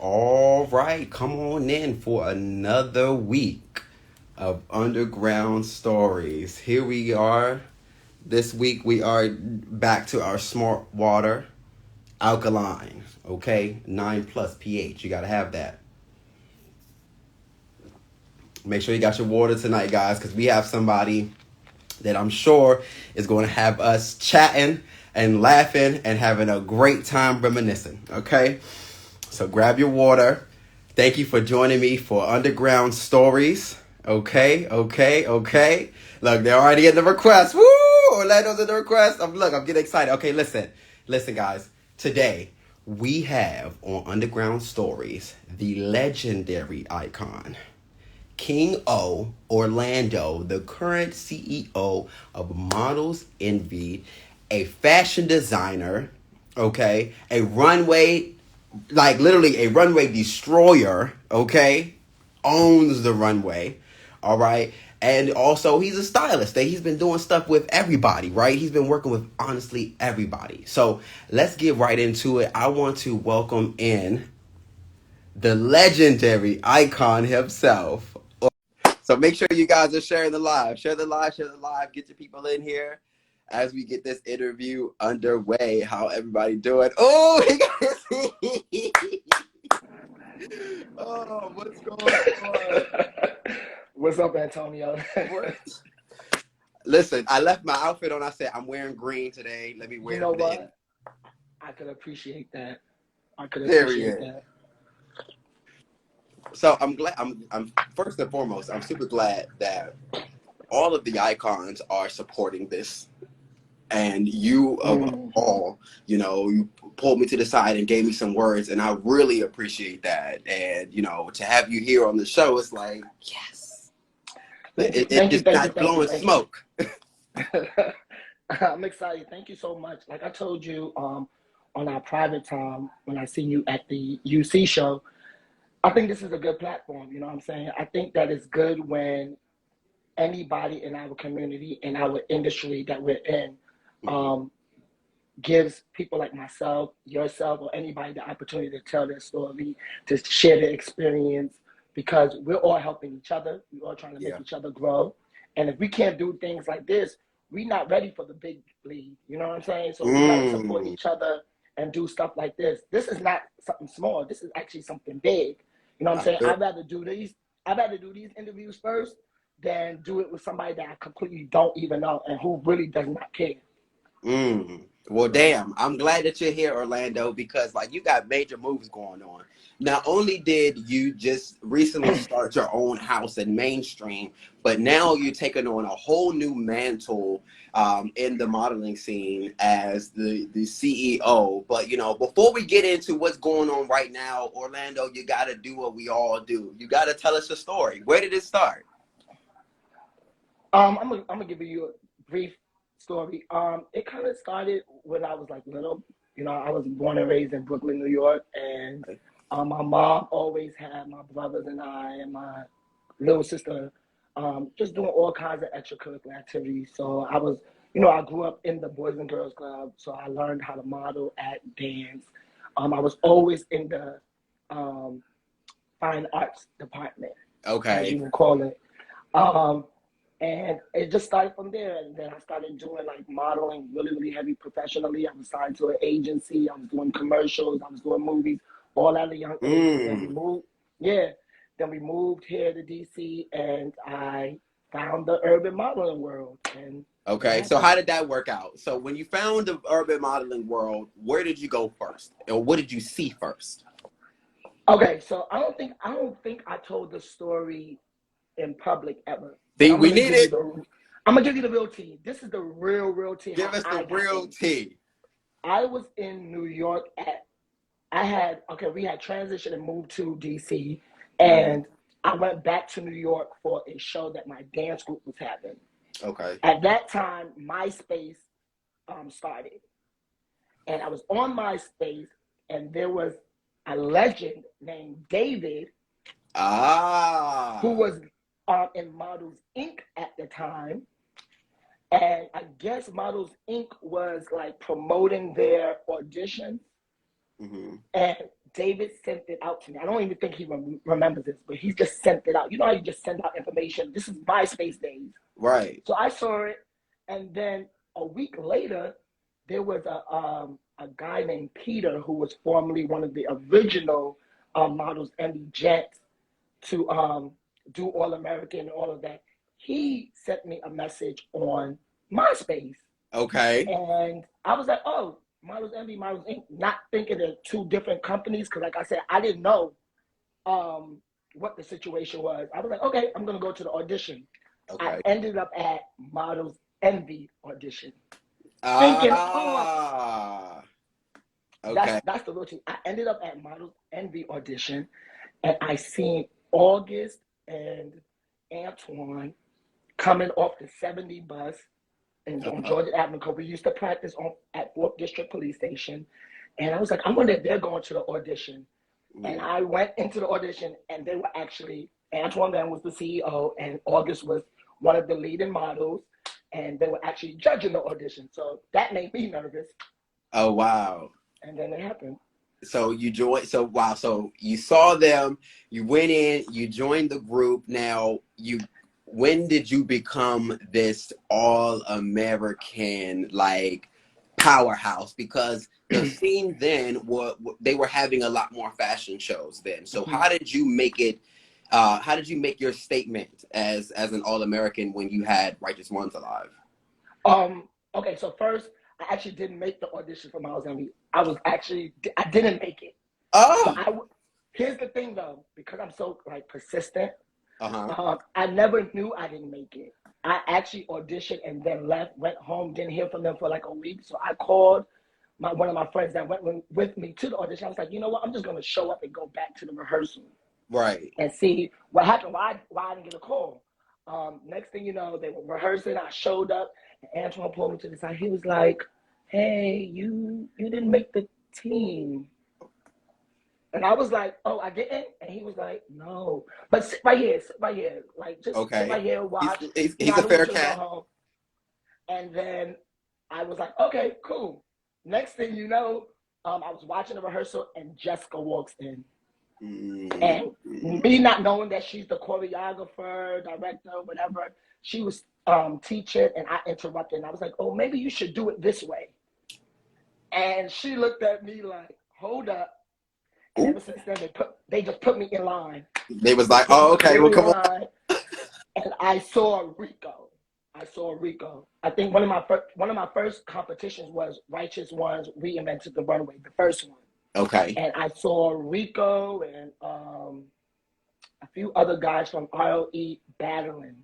All right, come on in for another week of Underground Stories. Here we are. This week we are back to our smart water alkaline, okay? 9 plus pH. You got to have that. Make sure you got your water tonight, guys, because we have somebody that I'm sure is going to have us chatting and laughing and having a great time reminiscing, okay? So grab your water. Thank you for joining me for Underground Stories. Okay. Look, they're already getting the request. Woo! Orlando's in the request. I'm getting excited. Okay, listen, guys. Today we have on Underground Stories the legendary icon, King O Orlando, the current CEO of Models Envied, a fashion designer, okay, a runway, like literally a runway destroyer, okay, owns the runway, all right. And also, he's a stylist. He's been doing stuff with everybody, right? He's been working with honestly everybody. So let's get right into it. I want to welcome in the legendary icon himself. So make sure you guys are sharing the live. Share the live. Get your people in here as we get this interview underway. How everybody doing? Oh, oh, what's going on? What's up, Antonio? What? Listen, I left my outfit on. I said I'm wearing green today. Let me wear You it know for the what? I could appreciate that. period. So I'm glad. I'm first and foremost. I'm super glad that all of the icons are supporting this. And you of all, you pulled me to the side and gave me some words, and I really appreciate that. And to have you here on the show, it's like yes, it just not blowing smoke. I'm excited. Thank you so much. Like I told you on our private time when I seen you at the UC show, I think this is a good platform. You know what I'm saying? I think that it's good when anybody in our community, in our industry that we're in, gives people like myself, yourself, or anybody the opportunity to tell their story, to share their experience, because we're all helping each other. We're all trying to make each other grow. And if we can't do things like this, we're not ready for the big league. You know what I'm saying? So we got to support each other and do stuff like this. This is not something small. This is actually something big. You know what I'm saying? I'd rather do these interviews first than do it with somebody that I completely don't even know and who really does not care. Well, damn, I'm glad that you're here, Orlando, because like you got major moves going on. Not only did you just recently start your own house in mainstream, but now you're taking on a whole new mantle in the modeling scene as the CEO. But before we get into what's going on right now, Orlando, you got to do what we all do. You got to tell us your story. Where did it start? I'm gonna give you a brief story. It kind of started when I was like little. I was born and raised in Brooklyn, New York, and my mom always had my brothers and I and my little sister just doing all kinds of extracurricular activities. So I grew up in the Boys and Girls Club, so I learned how to model, act, dance. I was always in the fine arts department, as you would call it. And it just started from there. And then I started doing like modeling really, really heavy professionally. I was signed to an agency. I was doing commercials. I was doing movies all at a young age. And then we moved here to DC, and I found the urban modeling world. And so how did that work out? So when you found the urban modeling world, where did you go first? Or what did you see first? Okay, so I don't think I told the story in public ever. We need it. I'm gonna give you the real tea. This is the real tea. Give us the real tea. I was in New York we had transitioned and moved to DC, and I went back to New York for a show that my dance group was having. Okay. At that time, MySpace started, and I was on MySpace, and there was a legend named David, who was in Models Inc. at the time. And I guess Models Inc. was like promoting their audition. And David sent it out to me. I don't even think he remembers this, but he just sent it out. You know how you just send out information? This is MySpace days. Right. So I saw it, and then a week later, there was a guy named Peter who was formerly one of the original models, Envied Jets, to do All American and all of that. He sent me a message on MySpace. Okay. And I was like, oh, Models Envy, Models Inc., not thinking they're two different companies, because like I said, I didn't know what the situation was. I was like, okay, I'm going to go to the audition. I Okay. ended up at Models Envy audition. Thinking, oh, Okay. that's the real thing. I ended up at Models Envy audition, and I seen August and Antoine coming off the 70 bus on Georgia Avenue, because we used to practice at 4th District Police Station. And I was like, I wonder if they're going to the audition. And I went into the audition, and they were actually, Antoine then was the CEO, and August was one of the leading models, and they were actually judging the audition. So that made me nervous. Oh, wow. And then it happened. So you joined, so wow, so you saw them, you went in, you joined the group. Now, when did you become this all-American, like, powerhouse? Because the scene then, they were having a lot more fashion shows then. So how did you make it, how did you make your statement as an all-American when you had Righteous Ones alive? Okay, so first, I actually didn't make the audition for Miles Envy. I didn't make it. Oh! So here's the thing though, because I'm so like persistent, I never knew I didn't make it. I actually auditioned and then left, went home, didn't hear from them for like a week. So I called one of my friends that went with me to the audition. I was like, you know what? I'm just going to show up and go back to the rehearsal. Right. And see what happened, why I didn't get a call. Next thing you know, they were rehearsing. I showed up, and Antoine pulled me to the side. He was like, hey, you didn't make the team. And I was like, oh, I didn't? And he was like, no. But sit right here. Like, just sit right here, watch. He's I a don't fair want you to go cat. home. And then I was like, okay, cool. Next thing you know, I was watching the rehearsal, and Jessica walks in. And me not knowing that she's the choreographer, director, whatever, she was teaching, and I interrupted. And I was like, oh, maybe you should do it this way. And she looked at me like, hold up. And ever since then, they just put me in line. They was like, oh, okay, well, come on. And I saw Rico. I think one of my first competitions was Righteous Ones Reinvented the Runway, the first one. Okay. And I saw Rico and a few other guys from RLE battling.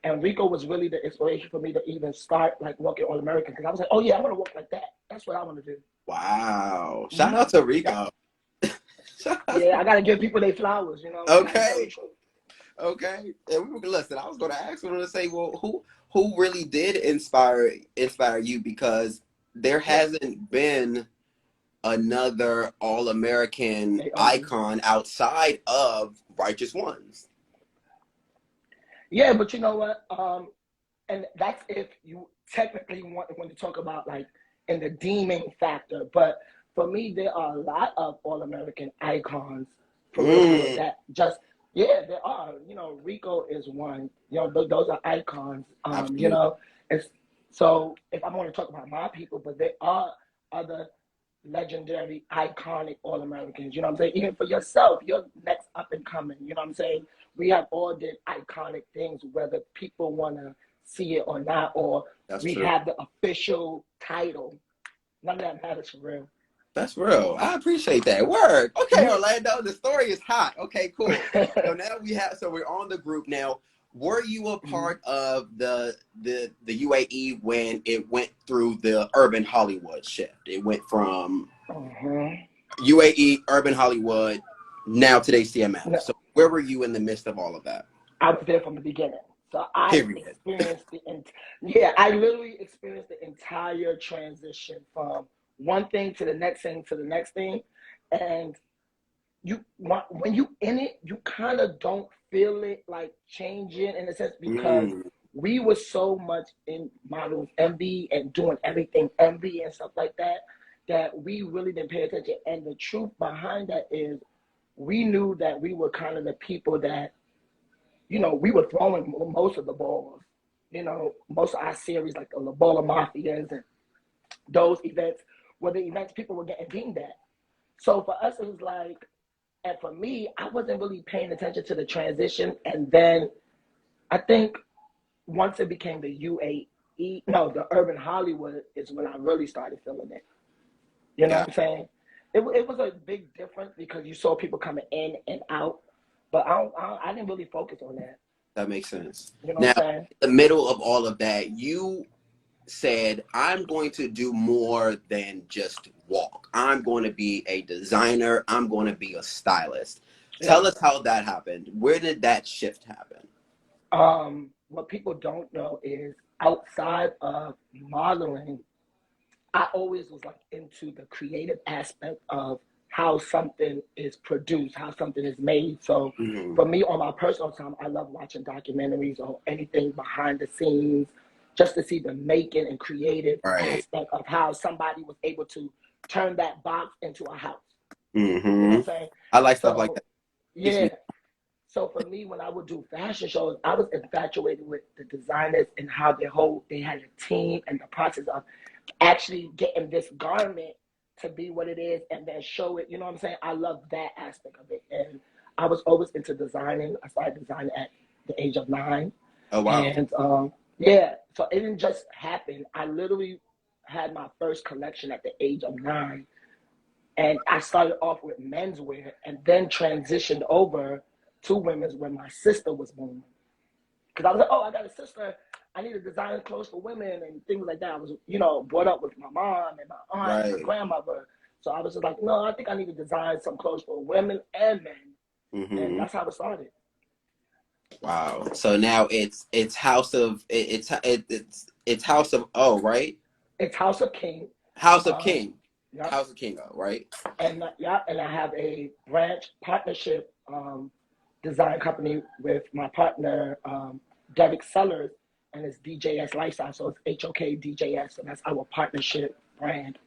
And Rico was really the inspiration for me to even start like walking All American, because I was like, oh yeah, I want to walk like that. That's what I want to do. Wow! Shout out to Rico. Yeah, I gotta give people their flowers, you know. Okay. Okay. And listen, I was going to ask them to say, well, who really did inspire you? Because there hasn't been another all-American icon outside of Righteous Ones. Yeah, but you know what? And that's if you technically want to talk about like in the deeming factor. But for me, there are a lot of all-American icons for real that just, yeah, there are. You know, Rico is one. You know, those are icons. You know, so if I want to talk about my people, but there are other legendary, iconic All-Americans. You know what I'm saying? Even for yourself, you're next up and coming. You know what I'm saying? We have all did iconic things, whether people want to see it or not, or we have the official title. None of that matters for real. That's real. I appreciate that. Word. Okay, Orlando, the story is hot. Okay, cool. So now we're on the group now. Were you a part of the UAE when it went through the urban Hollywood shift? It went from UAE, urban Hollywood, now to HTML. No. So where were you in the midst of all of that? I was there from the beginning. So I experienced I literally experienced the entire transition from one thing to the next thing to the next thing. And when you in it, you kind of don't feel it like changing in a sense, because we were so much in Models Envy and doing everything Envy and stuff like that. that we really didn't pay attention. And the truth behind that is we knew that we were kind of the people that, we were throwing most of the balls. Most of our series, like the Lobola Mafias and those events, were the events people were getting deemed at. So for us, it was like, and for me, I wasn't really paying attention to the transition. And then I think once it became the UAE, no, the urban Hollywood is when I really started feeling it. You know Yeah, what I'm saying? It was a big difference because you saw people coming in and out, but I didn't really focus on that. that makes sense. You know what Now, I'm saying? in the middle of all of that, you said, I'm going to do more than just walk. I'm going to be a designer. I'm going to be a stylist. Yeah. Tell us how that happened. Where did that shift happen? What people don't know is outside of modeling, I always was like into the creative aspect of how something is produced, how something is made. So Mm-hmm. for me, on my personal time, I love watching documentaries or anything behind the scenes, just to see the making and creative Right. aspect of how somebody was able to turn that box into a house. You know Mm-hmm. what I'm saying? I like stuff like So that. Keeps yeah. me. So for me, when I would do fashion shows, I was infatuated with the designers and how they had a team and the process of actually getting this garment to be what it is and then show it. You know what I'm saying? I love that aspect of it. And I was always into designing. I started designing at the age of 9. Oh, wow. And yeah, so it didn't just happen. I literally had my first collection at the age of 9. And I started off with menswear and then transitioned over to women's when my sister was born. Because I was like, oh, I got a sister. I need to design clothes for women and things like that. I was, brought up with my mom and my aunt and my Right. grandmother. So I was just like, no, I think I need to design some clothes for women and men. And Mm-hmm. that's how it started. Wow. So now it's House of it's House of O, right? It's House of King. House of Um, King. yeah. House of King O, right? And I have a branch partnership design company with my partner, Derek Sellers, and it's DJS Lifestyle. So it's HOK DJS. So that's our partnership brand.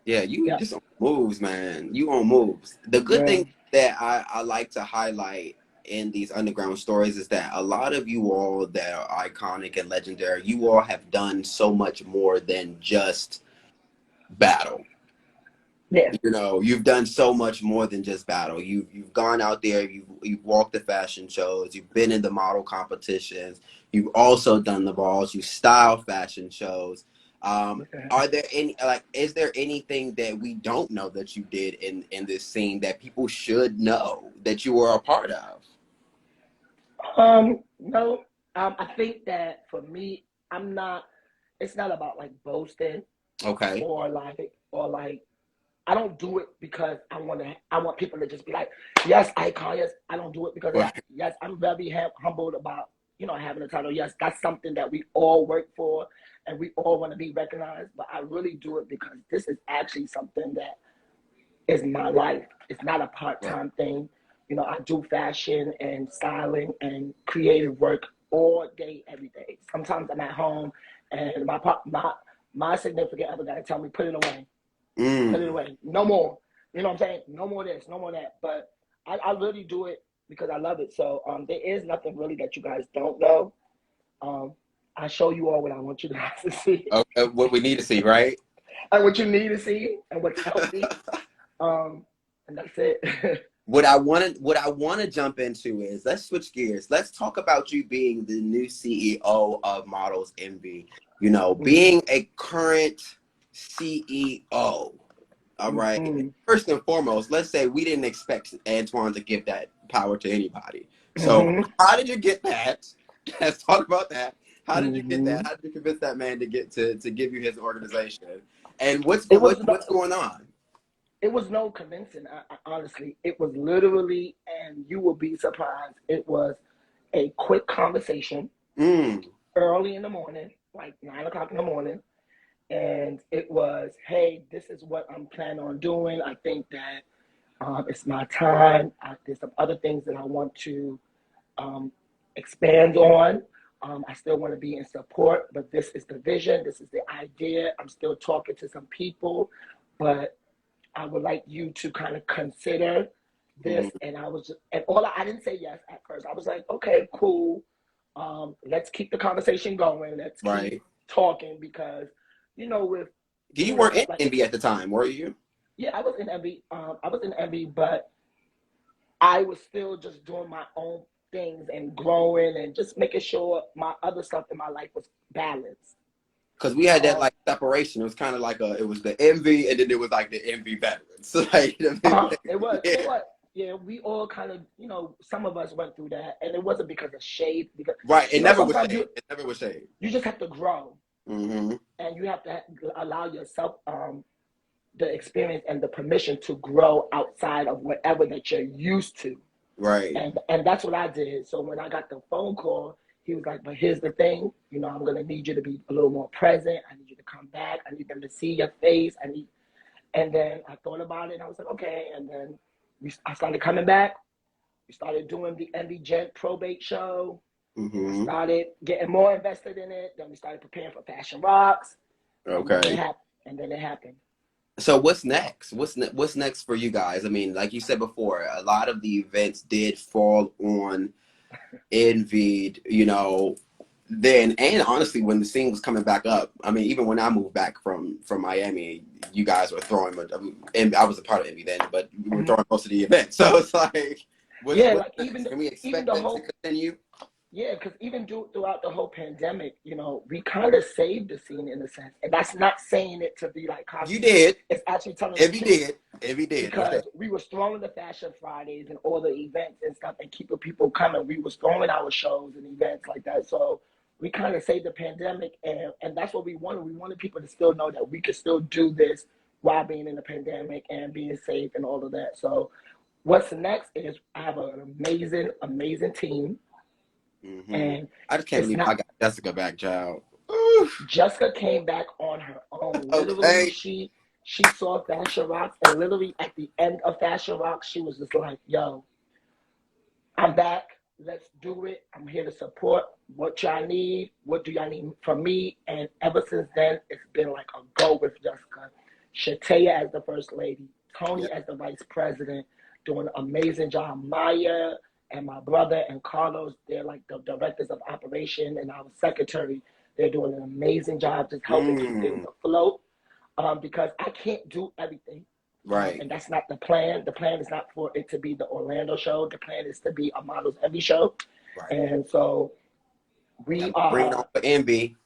Yeah, you Yeah. just on moves, man. You on moves. The good Yeah. thing that I like to highlight in these underground stories is that a lot of you all that are iconic and legendary, you all have done so much more than just battle. Yeah. You've done so much more than just battle. You've gone out there, you've walked the fashion shows, you've been in the model competitions, you've also done the balls, you style fashion shows. Okay. Are there any is there anything that we don't know that you did in this scene that people should know that you were a part of? No. I think that for me, it's not about like boasting Okay. or like I don't do it because I want people to just be like, yes, icon, yes. I don't do it because of that. Right. Yes, I'm very humbled about, having a title. Yes, that's something that we all work for and we all want to be recognized. But I really do it because this is actually something that is my life. It's not a Right. part-time thing. I do fashion and styling and creative work all day, every day. Sometimes I'm at home and my significant other got to tell me, put it away, put it Mm. away. No more. You know what I'm saying? No more this, no more that. But I really do it because I love it. So there is nothing really that you guys don't know. Um, I show you all what I want you guys to see Okay, what we need to see, right? and what you need to see and what's healthy. Um, and that's it. What I want to jump into is let's switch gears. Let's talk about you being the new CEO of Models Envy. Mm-hmm. Being a current CEO. All right. Mm-hmm. First and foremost, let's say we didn't expect Antoine to give that power to anybody. So Mm-hmm. how did you get that? Let's talk about that. How did you get Mm-hmm. that? How did you convince that man to get to give you his organization? And what's It was no, what's going on? it was no convincing. Honestly, it was literally, and you will be surprised. It was a quick conversation Mm. early in the morning, like 9 o'clock in the morning, and it was, hey, this is what I'm planning on doing. I think that it's my time. There's some other things that I want to um, expand on. I still want to be in support, but this is the vision. This is the idea. I'm still talking to some people. but I would like you to kind of consider this. Mm-hmm. And I was just, and I didn't say yes at first. I was like, okay, cool. Let's keep the conversation going. Let's keep Right. talking because, with You doing weren't in stuff like, Envy at the time, were you? yeah, I was in Envy. I was in Envy, but I was still just doing my own things and growing and just making sure my other stuff in my life was balanced. Because we had that Um, like separation. It was kind of like it was the Envy, and then it was like the Envy veterans. So like, it yeah, was, yeah, we all kind of, some of us went through that, and it wasn't because of shade, because, right. It never was sometimes shade. It never was shade. you just have to grow, Mm-hmm. and you have to allow yourself the experience and the permission to grow outside of whatever that you're used to. Right. And that's what I did. So when I got the phone call, he was like, but here's the thing, I'm gonna need you to be a little more present. I need you to come back. I need them to see your face. And then I thought about it and I was like, okay. And then I started coming back. We started doing the Envy Gent probate show. I Mm-hmm. started getting more invested in it. Then we started preparing for Fashion Rocks. And then it Okay. happened. And then it happened. So what's next? What's next for you guys? I mean, like you said before, a lot of the events did fall on Envied, then, and honestly, when the scene was coming back up, I mean, even when I moved back from Miami, you guys were throwing, and I was a part of Envy then, but we were Mm-hmm. throwing most of the events. So it's like, Yeah, what's like next? Can we even expect the that to whole continue? Yeah, because even throughout the whole pandemic, we kind of saved the scene in a sense. And that's not saying it to be like You cocky. did. It's actually telling the Envy truth did. Envy did. Okay. because we was throwing the Fashion Fridays and all the events and stuff and keeping people coming. We was throwing our shows and events like that. So we kind of saved the pandemic, and that's what we wanted. We wanted people to still know that we could still do this while being in the pandemic and being safe and all of that. So what's next is I have an amazing, amazing team. Mm-hmm. And I just can't it's believe I not got Jessica back, child. Oof. Jessica came back on her own. Literally, Okay. she saw Fashion Rocks, and literally at the end of Fashion Rocks, she was just like, "Yo, I'm back. Let's do it. I'm here to support what y'all need. What do y'all need from me?" And ever since then, it's been like a go with Jessica. Shataya as the first lady, Yeah. Tony as the vice president, doing an amazing job. Maya and my brother and Carlos, they're like the directors of operation and our secretary. They're doing an amazing job just helping keep things Mm. afloat because I can't do everything. Right. And that's not the plan. The plan is not for it to be the Orlando show. The plan is to be a Models Envy show. Right. And so we Gotta bring it on are, for Envy.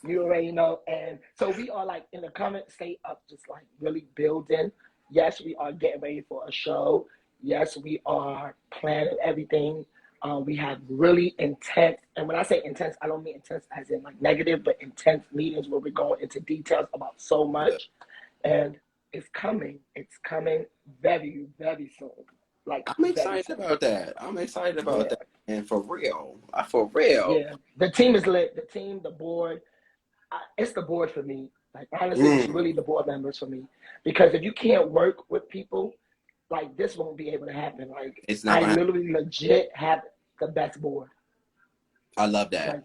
you already know. And so we are like in the current state of just like really building. Yes, we are getting ready for a show. Yes, we are planning everything. We have really intense, and when I say intense, I don't mean intense as in like negative, but intense meetings where we're going into details about so Yeah. much. And it's coming. It's coming very, very soon. Like I'm very excited soon. about that. I'm excited about Yeah. that. And for real. For real. Yeah. The team is lit. The team, the board, it's the board for me. Like honestly, it's Mm. really the board members for me. Because if you can't work with people, like this won't be able to happen. Like It's not I gonna happen. literally legit have the best board. I love that. Like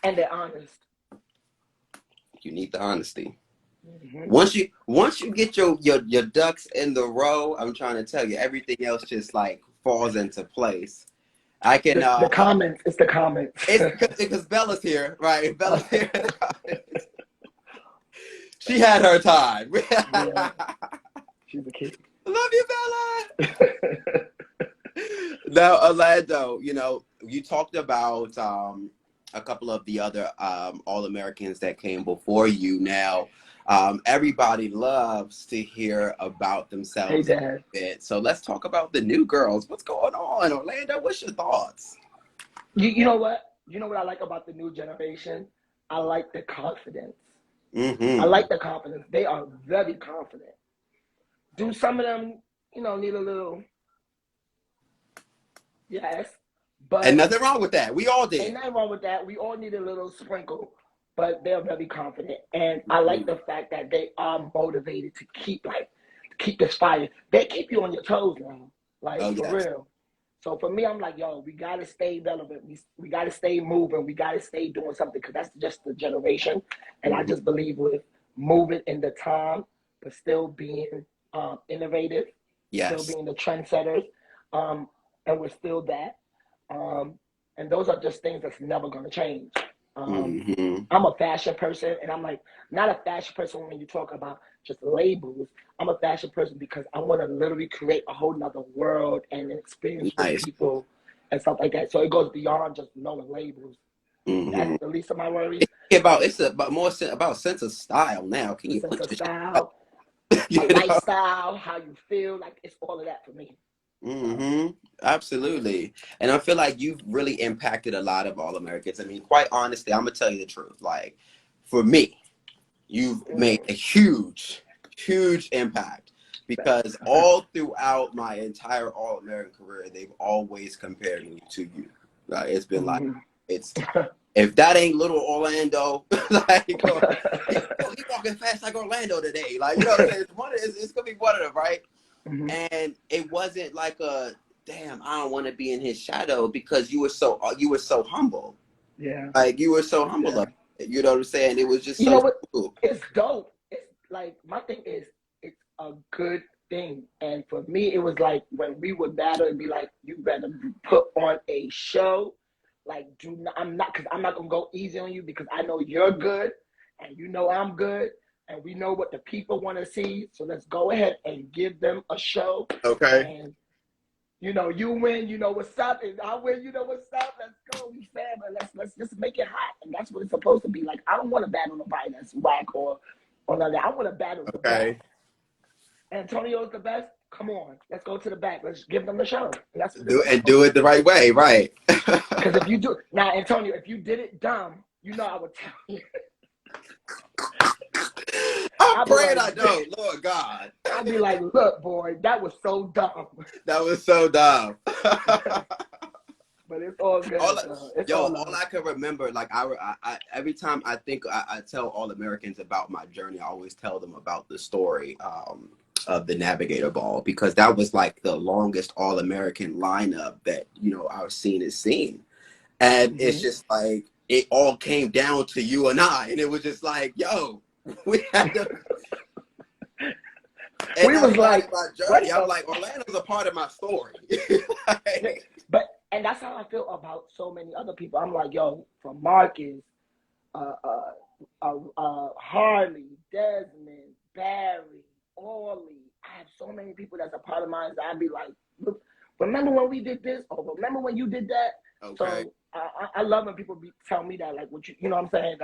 and they're honest. You need the honesty. Mm-hmm. Once you get your ducks in the row, I'm trying to tell you, everything else just like falls into place. I can The comments, it's the comments. it's because Bella's here, right? Bella's here. She had her time. Yeah, she's a kid. Love you, Bella. Now, Orlando, you talked about a couple of the other All Americans that came before you. Now, everybody loves to hear about Hey, themselves a Dad. bit. So let's talk about the new girls. What's going on, Orlando? What's your thoughts? You know what? You know what I like about the new generation? I like the confidence. I Mm-hmm. like the confidence. They are very confident. Do some of them, need a little, yes, And but nothing wrong with that. We all ain't did. nothing wrong with that. We all need a little sprinkle, but they're very confident. And I like the fact that they are motivated to keep this fire. They keep you on your toes now, Oh like for yes. real. So for me, I'm like, yo, we gotta stay relevant. We gotta stay moving. We gotta stay doing something because that's just the generation. And I Mm-hmm. just believe with moving in the time, but still being innovative, still Yes. being the trendsetters, and we're still that. And those are just things that's never going to change. Mm-hmm. I'm a fashion person, and I'm like not a fashion person when you talk about just labels. I'm a fashion person because I want to literally create a whole nother world and experience with Nice. people and stuff like that. So it goes beyond just knowing labels. That's Mm-hmm. the least of my worries. It's about more about sense of style now. Can The you sense put of your shit up? style, You a know? lifestyle, how you feel, like it's all of that for me. So, Mm-hmm. Absolutely. And I feel like you've really impacted a lot of all Americans. I mean, quite honestly, I'm gonna tell you the truth. Like, for me, you've made a huge, huge impact because all throughout my entire All American career, they've always compared me to you. Like, it's been like, it's if that ain't little Orlando, like, oh, he walking fast like Orlando today. Like, you know what I'm saying? It's gonna be one of them, right? And it wasn't like a damn. I don't want to be in his shadow because you were so humble. yeah, Like you were so humble. yeah. Of it, you know what I'm saying? It was just You so know what? cool. It's dope. It's like my thing is it's a good thing. And for me, it was like when we would battle, it'd be like you better put on a show. Like do not, I'm not because I'm not gonna go easy on you because I know you're good and you know I'm good and we know what the people want to see. So let's go ahead and give them a show. Okay. And you know, you win, you know what's up, and I win, you know what's up. Let's go, we family. Let's just make it hot, and that's what it's supposed to be. Like I don't want to battle nobody that's whack or none of that. I want to battle the best. Okay. Antonio's the best. Come on, let's go to the back. Let's give them the show. And that's what it's Do and about. do it the right way, right? Because if you do now, Antonio, if you did it dumb, you know I would tell you. I'm I'll be praying like, I don't. Lord God. I'll be like, look, boy, that was so dumb. That was so dumb. But it's all good. It's all All love. I can remember, like every time I think I tell all Americans about my journey, I always tell them about the story of the Navigator Ball because that was like the longest All American lineup that our scene has seen, and it's just like it all came down to you and I, and it was just like, yo, we had to. And We that's was why like, it's my journey. I'm like, Orlando's a part of my story. Like, but and that's how I feel about so many other people. I'm like, yo, from Marcus, Harley, Desmond, Barry, Orly. I have so many people that's a part of mine. That I'd be like, look, remember when we did this? Or remember when you did that? okay. So I love when people tell me that, like, what you know what I'm saying?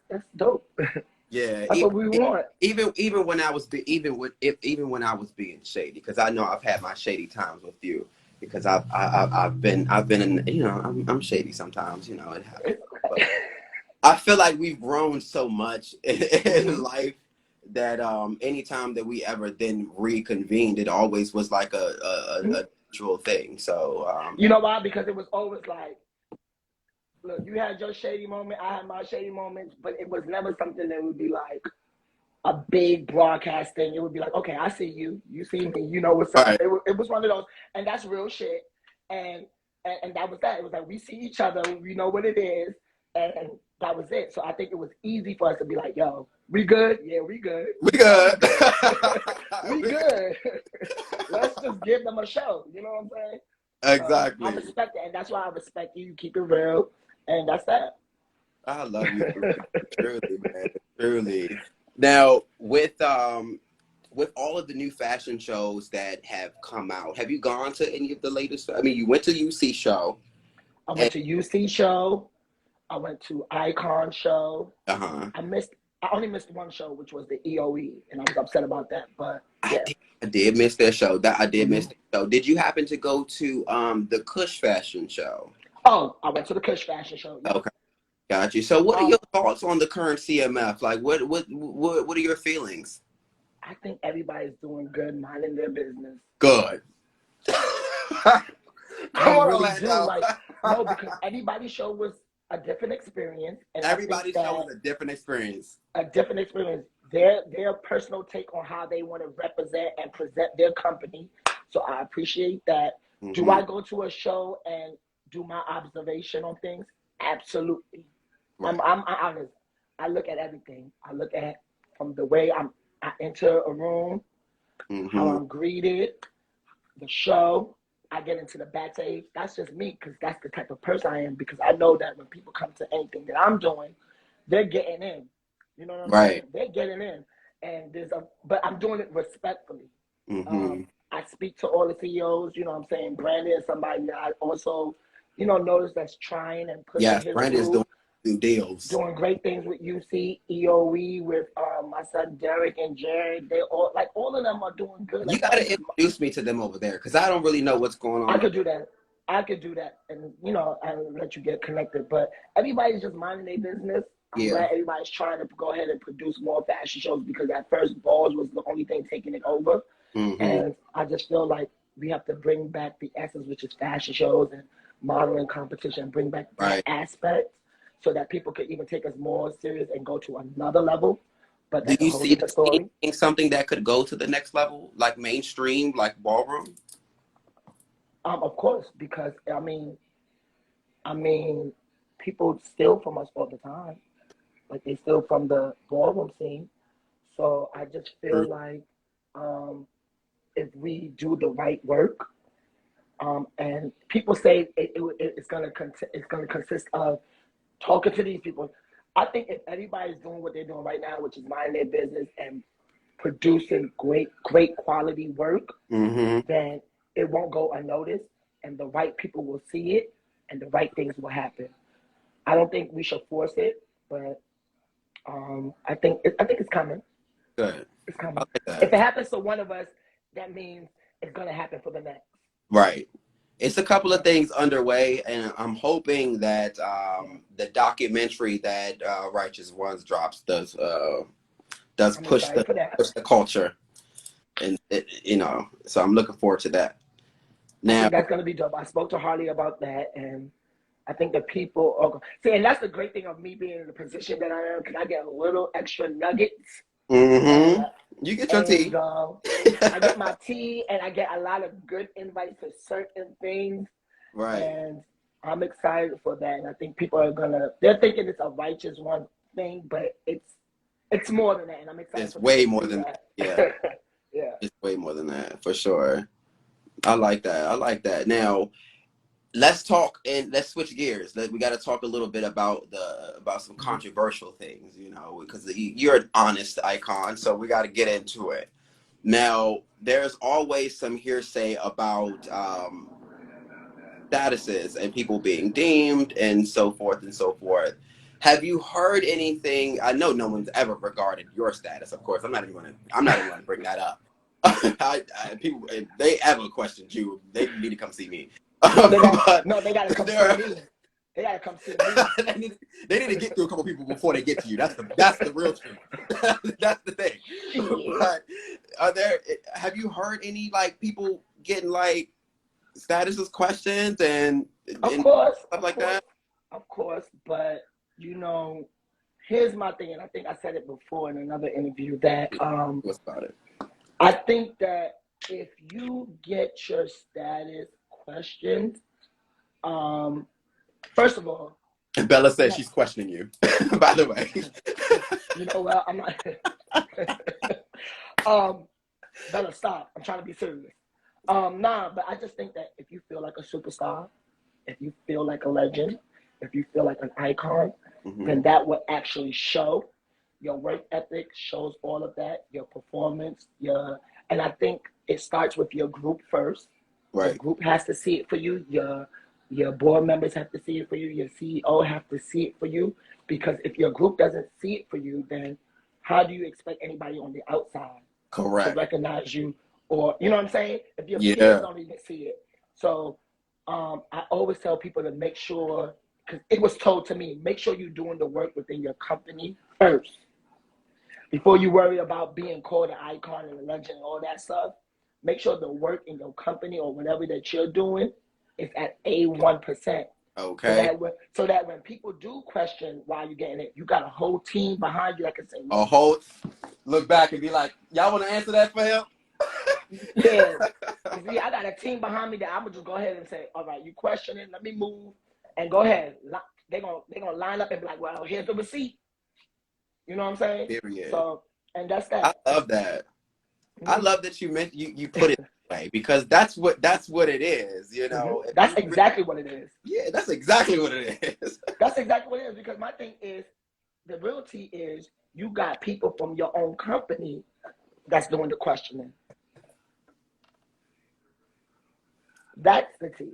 That's dope. Yeah, That's what we want. even when I was even when I was being shady, because I know I've had my shady times with you, because I've been in, I'm shady sometimes, it happens. But I feel like we've grown so much in life that anytime that we ever then reconvened, it always was like a natural thing. So You know why? Because it was always like, look, you had your shady moment, I had my shady moments, but it was never something that would be like a big broadcast thing. It would be like, okay, I see you, you see me, you know what's up. right, It was one of those, and that's real shit. And and that was that. It was like we see each other, we know what it is, and that was it. So I think it was easy for us to be like, yo, we good? Yeah, we good. we You know we good. good. We good. Let's just give them a show. You know what I'm saying? So I Exactly. respect it, and that's why I respect you. You keep it real, and that's that. I love you, truly, man, truly. Now, with all of the new fashion shows that have come out, have you gone to any of the latest? I mean, you went to UC show. I And, went to UC show. I went to Icon show. uh-huh. I only missed one show, which was the EOE, and I was upset about that. But I yeah. did, I did miss that show. That I did miss Mm-hmm. that show. Did you happen to go to the Kush fashion show? Oh, I went to the Kush fashion show. Yeah. Okay, got you. So, what are Um, your thoughts on the current CMF? Like, what are your feelings? I think everybody's doing good, minding their business. Good. I Come on, really do. Orlando. Like, no, because everybody's show was a different experience, and I think Everybody's show that is a different experience. a different experience. Their personal take on how they want to represent and present their company. So I appreciate that. Do Mm-hmm. I go to a show and do my observation on things? Absolutely. Right. I'm honest. I look at everything. I look at from the way I enter a room, how Mm-hmm. I'm greeted, the show. I get into the backstage. That's just me because that's the type of person I am. Because I know that when people come to anything that I'm doing, they're getting in. You know what I'm saying? Right. They're getting in, and but I'm doing it respectfully. Mm-hmm. I speak to all the CEOs. You know what I'm saying? Brandon is somebody that I also, notice that's trying and pushing Yes, his Brandon's group, doing deals. doing great things with UC, EOE, with my son Derek and Jared. They all of them are doing good. You Like got to introduce me to them over there because I don't really know what's going I on. could do that. I could do that, and I'll let you get connected. But everybody's just minding their business. I'm Yeah. glad everybody's trying to go ahead and produce more fashion shows because at first balls was the only thing taking it over, Mm-hmm. and I just feel like we have to bring back the essence, which is fashion shows and modeling competition, bring back that Right. aspect so that people could even take us more serious and go to another level. But Do that's a you whole see the different scene story. being something that could go to the next level, like mainstream, like ballroom? Of course, because I mean, people steal from us all the time. Like they steal from the ballroom scene. So I just feel like um, if we do the right work, and people say it's gonna consist of talking to these people. I think if everybody's doing what they're doing right now, which is minding their business and producing great quality work, Mm-hmm. then it won't go unnoticed, and the right people will see it, and the right things will happen. I don't think we should force it, but I think it's coming. Good. It's I coming. like If that. it happens to one of us, that means it's gonna happen for the next. Right. It's a couple of Yeah, things underway, and I'm hoping that yeah. the documentary that Righteous Ones drops does I'm push excited for that. the culture, and so I'm looking forward to that. I Now, think that's gonna be dope. I spoke to Harley about that, and I think the people are see, and that's the great thing of me being in the position that I am, because I get a little extra nuggets, and mm-hmm. You get your and tea. I get my tea, and I get a lot of good invites to certain things, Right. and I'm excited for that. And I think people are they're thinking it's a righteous one thing, but it's more than that, and I'm excited It's for people way to more see than that. that. Yeah. Yeah. It's way more than that for sure. I like that. I like that. Now, let's talk and let's switch gears. We got to talk a little bit about some Mm-hmm. controversial things, because you're an honest icon, so we got to get into it. Now, there's always some hearsay about statuses and people being deemed and so forth and so forth. Have you heard anything? I know no one's ever regarded your status. Of course, I'm not even going to bring that up. People, if they ever questioned you, they need to come see me. No, they got But no, they got to come see there, me. They got to come see me. they need to get through a couple people before they get to you. That's the real truth. That's the thing. Shit. But have you heard any like people getting like statuses questions Of and course, stuff of like course, that? of course. But here's my thing, and I think I said it before in another interview that What's about it? I think that if you get your status questioned, um, first of all, And Bella I'm says not. she's questioning you, by the way. You know what? I'm not. um, Bella, stop. I'm trying to be serious. Nah, but I just think that if you feel like a superstar, if you feel like a legend, if you feel like an icon, Hmm. then that would actually show your work ethic, shows all of that, your performance, and I think it starts with your group first. Your Right. group has to see it for you. Your board members have to see it for you. Your CEO have to see it for you. Because if your group doesn't see it for you, then how do you expect anybody on the outside to Correct. recognize you? Or you know what I'm saying? If your peers Yeah. don't even see it. So I always tell people to make sure, because it was told to me, make sure you're doing the work within your company first. Before you worry about being called an icon and a legend and all that stuff, make sure the work in your company or whatever that you're doing is at A1%. So Okay. that when people do question why you're getting it, you got a whole team behind you that can say, A look, whole look back and be like, y'all want to answer that for him? yeah, you see, I got a team behind me that I'm gonna just go ahead and say, all right, you question it, let me move, and go ahead. They're gonna line up and be like, well, here's the receipt. You know what I'm saying? Period. So And that's I that. love that. I Mm-hmm. love that you meant you put it that way, because that's what it is. Mm-hmm. If That's you exactly what it is. yeah, that's exactly what it is. That's exactly what it is. Because my thing is, the realty is, you got people from your own company that's doing the questioning. That's the tea.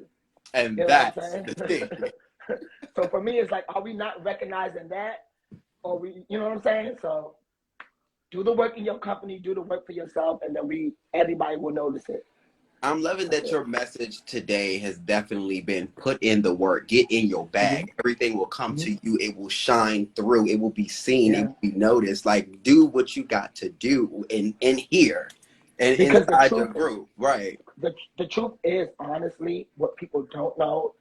And You know what that's I'm the saying? thing. So for me, it's like, are we not recognizing that? Or we, you know what I'm saying? So do the work in your company, do the work for yourself, and then everybody will notice it. I'm loving That's that it. your message today has definitely been put in the work. Get in your Mm-hmm. bag. Everything will come Mm-hmm. to you. It will shine through. It will be seen. It Yeah. will be noticed. Like, do what you got to do in here and Because the inside the truth, group. Right. the truth is, honestly, what people don't know,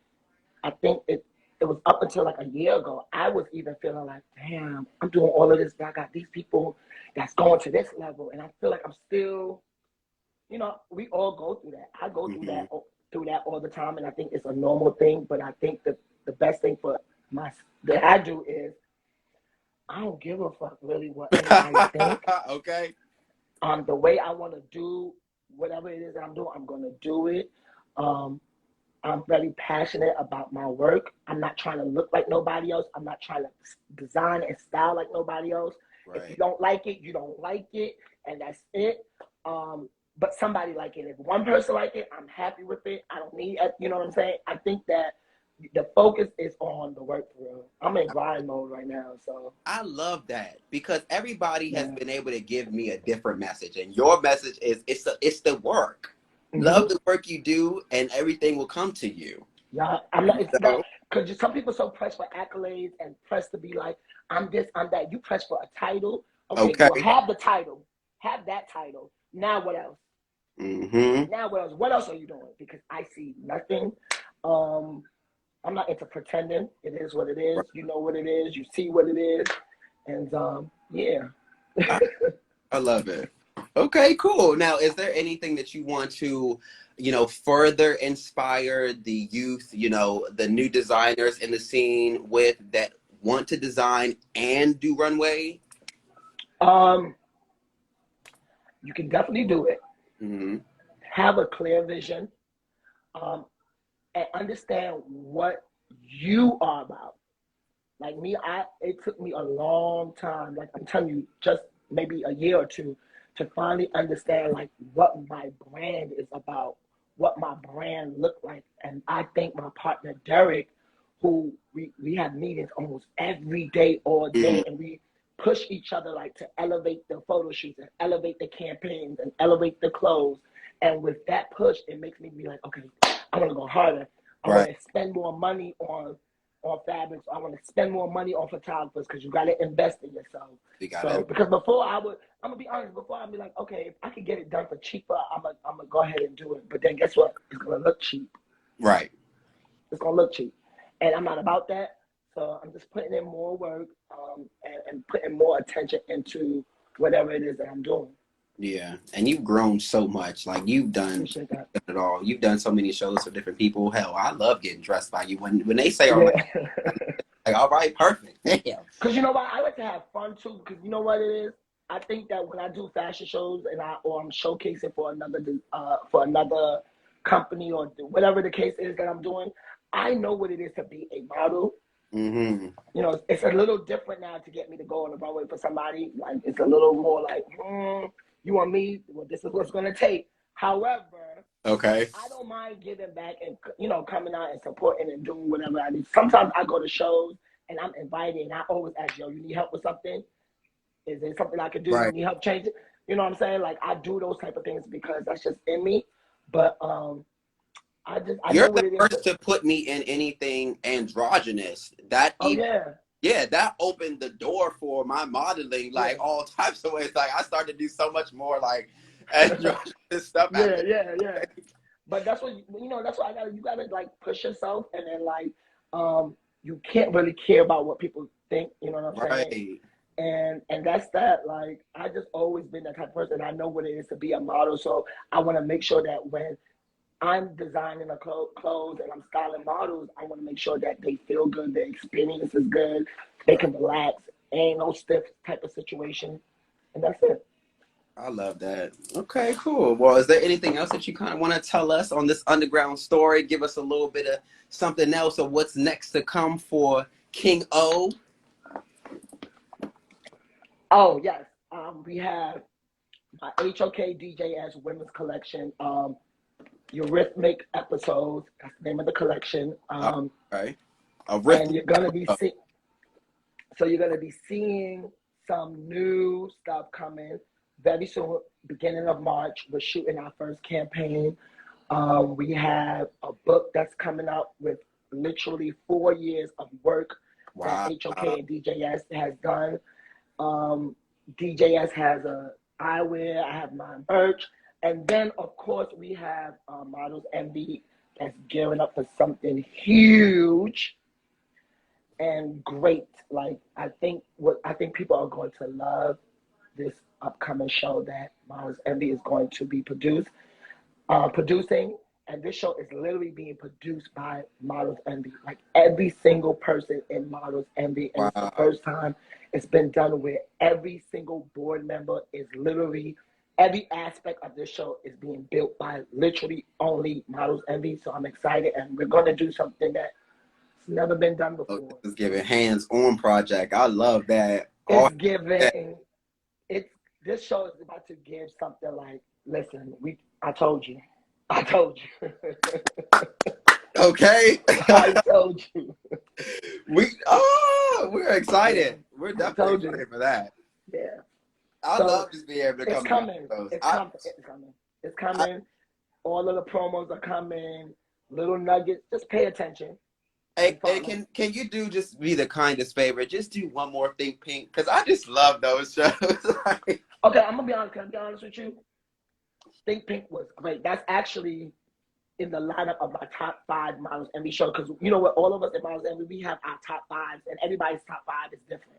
I think it was up until like a year ago, I was even feeling like, damn, I'm doing all of this, but I got these people that's going to this level, and I feel like I'm still, we all go through that. I go Mm-hmm. through that all the time, and I think it's a normal thing. But I think that the best thing for my that I do is, I don't give a fuck really what anybody think. Okay. The way I want to do whatever it is that I'm doing, I'm gonna do it. Um, I'm very passionate about my work. I'm not trying to look like nobody else. I'm not trying to design and style like nobody else. If you Right. don't like it, you don't like it, and that's it. But somebody like it. If one person like it, I'm happy with it. I don't need it. You know what I'm saying? I think that the focus is on the work for real. I'm in grind mode right now, so I love that, because everybody has yeah. been able to give me a different message, and your message is it's the work. Mm-hmm. Love the work you do, and everything will come to you. Yeah, I'm not. It's not So, because some people are so pressed for accolades and pressed to be like, I'm this, I'm that. You press for a title. Okay, well, okay. have the title, have that title. Now what else? Mm-hmm. Now what else? What else are you doing? Because I see nothing. Um, I'm not into pretending. It is what it is. You know what it is. You see what it is, and yeah. I, I love it. Okay, cool. Now, is there anything that you want to, further inspire the youth, the new designers in the scene with, that want to design and do runway? Um, you can definitely do it. Mm-hmm. Have a clear vision. Um, and understand what you are about. Like me, it took me a long time. Like I'm telling you, just maybe a year or two to finally understand like what my brand is about, what my brand looked like. And I think my partner Derek, who we have meetings almost every day, all day, and we push each other like to elevate the photo shoots and elevate the campaigns and elevate the clothes. And with that push, it makes me be like, okay, I want to go harder. I want Right. to spend more money on fabrics. I want to spend more money on photographers because you got to invest in yourself. We got So it. because before I'm gonna be honest, before I'd be like, okay, if I could get it done for cheaper, I'm gonna go ahead and do it. But then guess what? It's gonna look cheap. Right. It's gonna look cheap, and I'm not about that. So I'm just putting in more work and putting more attention into whatever it is that I'm doing. Yeah, and you've grown so much. Like, Appreciate that. you've done it all. You've done so many shows for different people. Hell, I love getting dressed by you. When they say, "All right," Yeah. like, "All right, perfect." Damn. Because you know what, I like to have fun too. Because you know what it is, I think that when I do fashion shows and I'm showcasing for another company or whatever the case is that I'm doing, I know what it is to be a model. Mm-hmm. You know, it's a little different now to get me to go on the runway for somebody. Like it's a little more like, you want me? Well, this is what's gonna take. However, Okay. I don't mind giving back and coming out and supporting and doing whatever I need. Sometimes I go to shows and I'm invited and I always ask, yo, you need help with something? Is there something I could do? You Right. need help change it? You know what I'm saying? Like I do those type of things because that's just in me. But I know You're what the it is. first to put me in anything androgynous. That Oh even, yeah. yeah, that opened the door for my modeling, Yeah. like all types of ways. Like, I started to do so much more like androgynous stuff Yeah, after. yeah, yeah. But that's what that's what you gotta like push yourself and then like you can't really care about what people think, you know what I'm saying? Right. And that's that. Like I just always been that type of person. I know what it is to be a model, so I want to make sure that when I'm designing clothes and I'm styling models, I want to make sure that they feel good, the experience is good, they Right. can relax, ain't no stiff type of situation, And that's it. I love that. Okay, cool. Well, is there anything else that you kind of want to tell us on this underground story? Give us a little bit of something else of what's next to come for King O. Oh, yes. We have my HOK DJS women's collection. Eurythmic episodes. That's the name of the collection. Okay. And you're gonna be you're gonna be seeing some new stuff coming very soon. Beginning of March, we're shooting our first campaign. We have a book that's coming out with literally 4 years of work that HOK and DJS has done. DJS has a eyewear. I have my merch. And then, of course, we have Models Envied that's gearing up for something huge and great. Like, I think people are going to love this upcoming show that Models Envy is going to be producing. And this show is literally being produced by Models Envy. Like, every single person in Models Envy. And it's the first time it's been done where every single board member is literally, every aspect of this show is being built by literally only Models Envy. So I'm excited, and we're going to do something that's never been done before. It's giving hands-on project. I love that. It's giving. This show is about to give something like, listen, I told you. Okay. I told you. We're excited. We're definitely excited for that. Yeah. I love just being able to come. It's coming. All of the promos are coming. Little nuggets. Just pay attention. Hey, can you just be the kindest favor? Just do one more Think Pink, because I just love those shows. Okay, I'm gonna be honest. Can I be honest with you? Think Pink was great. That's actually in the lineup of my top 5 Models Envy show, because you know what, all of us at Models Envy, we have our top 5s, and everybody's top 5 is different.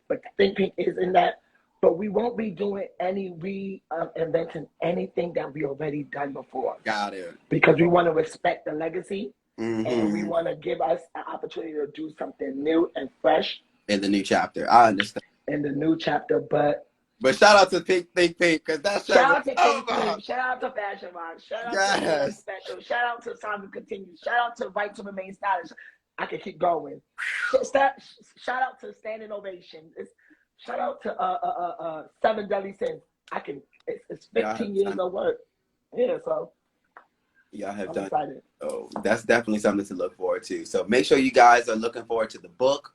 But Think Pink is in that. But we won't be doing any reinventing anything that we already done before. Got it. Because we want to respect the legacy, mm-hmm. and we want to give us an opportunity to do something new and fresh in the new chapter. I understand. In the new chapter, but shout out to Think Pink, because that's shout out to Think Pink. Shout out to Fashion Rock. Shout out to More Special. Shout out to Time to Continue. Shout out to Right to Remain Stylish. I can keep going. Shout out to Standing Ovation. Shout out to 7 Deadly Sins. It's 15 years of work. Yeah, so y'all have I'm done. Excited. Oh, that's definitely something to look forward to. So make sure you guys are looking forward to the book.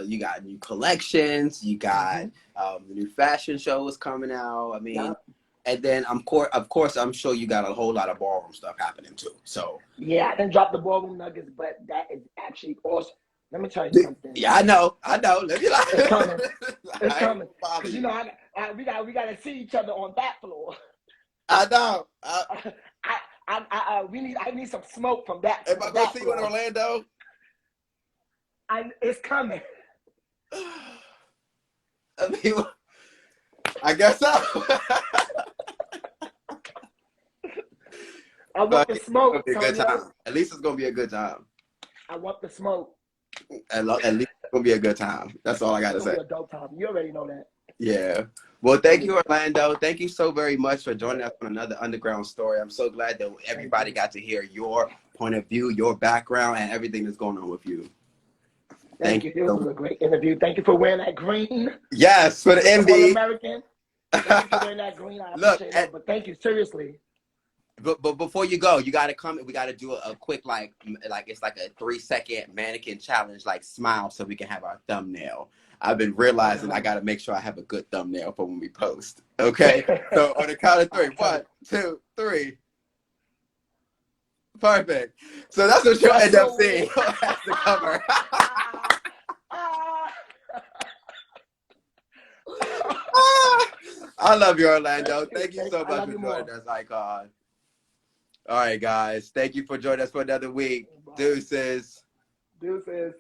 You got new collections. You got the new fashion shows coming out. I mean, and then of course, I'm sure you got a whole lot of ballroom stuff happening too. So yeah, I didn't drop the ballroom nuggets, but that is actually awesome. Let me tell you something. Yeah, I know. Let me It's coming. It's coming. Cause you know, we gotta see each other on that floor. I know. I need some smoke from that. Am I gonna see you in Orlando? It's coming. I mean, I guess so. I want the smoke. It's gonna be a good time. At least it's gonna be a good time. I want the smoke. At least it's gonna be a good time. That's all I gotta say. It's gonna be a dope time. You already know that. Yeah. Well, thank you, Orlando. Thank you so very much for joining us on another underground story. I'm so glad that everybody got to hear your point of view, your background, and everything that's going on with you. Thank you. This was a great interview. Thank you for wearing that green. Yes, for the Envied. American. Thank you for wearing that green. I appreciate it. But thank you, seriously. But before you go, you gotta come. We gotta do a quick like it's like a 3-second mannequin challenge, like smile, so we can have our thumbnail. I've been realizing I gotta make sure I have a good thumbnail for when we post. Okay, so on the count of 3, 1, 2, 3. Perfect. So that's what you'll end up seeing as the cover. I love you, Orlando. Thank you so much for joining us, Icon. All right, guys. Thank you for joining us for another week. Deuces. Deuces.